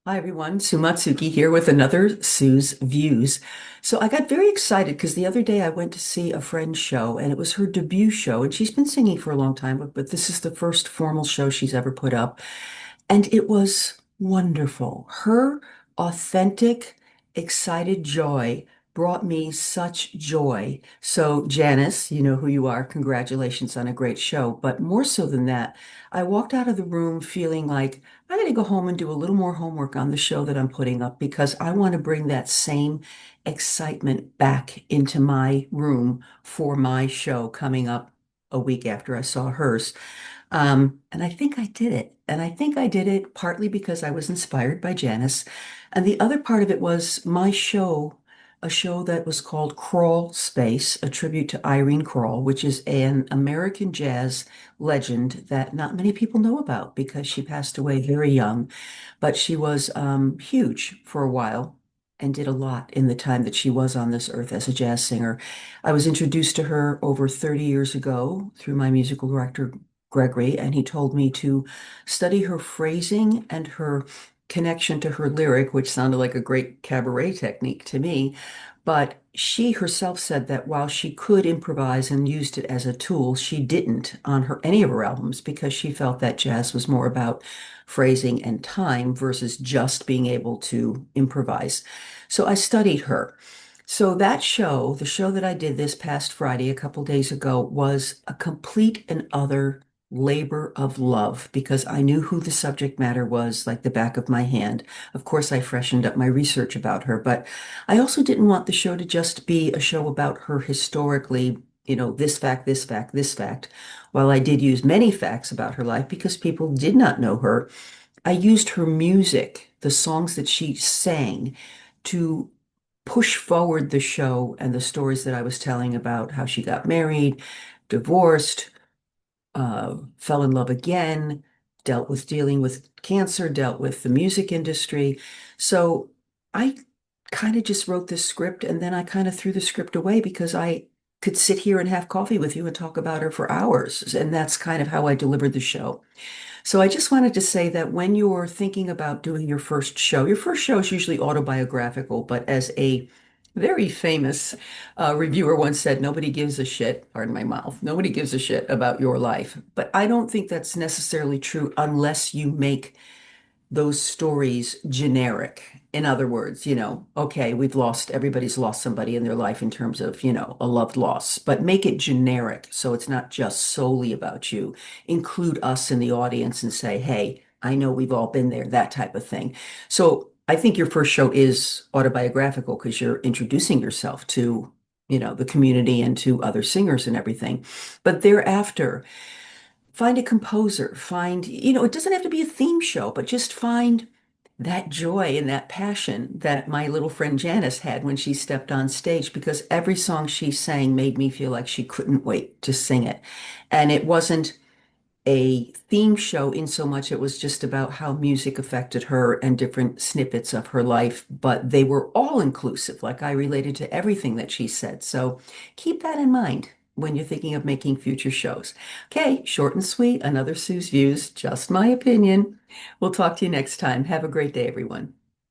Hi everyone, Sumatsuki here with another Sue's Views. So I got very excited because the other day I went to see a friend's show and it was her debut show and she's been singing for a long time, but this is the first formal show she's ever put up. And it was wonderful. Her authentic, excited joy brought me such joy. So, Janice, you know who you are. Congratulations on a great show. But more so than that, I walked out of the room feeling like I got to go home and do a little more homework on the show that I'm putting up because I want to bring that same excitement back into my room for my show coming up a week after I saw hers. And I think I did it. And I think I did it partly because I was inspired by Janice. And the other part of it was my show, a show that was called Crawl Space, a tribute to Irene Crawl, which is an American jazz legend that not many people know about because she passed away very young. But she was huge for a while and did a lot in the time that she was on this earth as a jazz singer. I was introduced to her over 30 years ago through my musical director, Gregory, and he told me to study her phrasing and her connection to her lyric, which sounded like a great cabaret technique to me. But she herself said that while she could improvise and used it as a tool, she didn't on her any of her albums because she felt that jazz was more about phrasing and time versus just being able to improvise. So I studied her. So that show, the show that I did this past Friday, a couple days ago, was a complete and utter labor of love because I knew who the subject matter was like the back of my hand. Of course, I freshened up my research about her, but I also didn't want the show to just be a show about her historically, this fact, this fact, this fact. While I did use many facts about her life because people did not know her, I used her music, the songs that she sang, to push forward the show and the stories that I was telling about how she got married, divorced, fell in love again, dealt with dealing with cancer, dealt with the music industry. So I kind of just wrote this script and then I kind of threw the script away because I could sit here and have coffee with you and talk about her for hours. And that's kind of how I delivered the show. So I just wanted to say that when you're thinking about doing your first show is usually autobiographical, but as a very famous reviewer once said, nobody gives a shit, pardon my mouth, nobody gives a shit about your life. But I don't think that's necessarily true unless you make those stories generic. In other words, okay, everybody's lost somebody in their life in terms of, a loved loss, but make it generic so it's not just solely about you. Include us in the audience and say, hey, I know we've all been there, that type of thing. So I think your first show is autobiographical because you're introducing yourself to, the community and to other singers and everything. But thereafter, find a composer, it doesn't have to be a theme show, but just find that joy and that passion that my little friend Janice had when she stepped on stage, because every song she sang made me feel like she couldn't wait to sing it. And it wasn't a theme show in so much it was just about how music affected her and different snippets of her life, but they were all inclusive. Like I related to everything that she said. So keep that in mind when you're thinking of making future shows. Okay, short and sweet, another Sue's Views, just my opinion. We'll talk to you next time. Have a great day, everyone.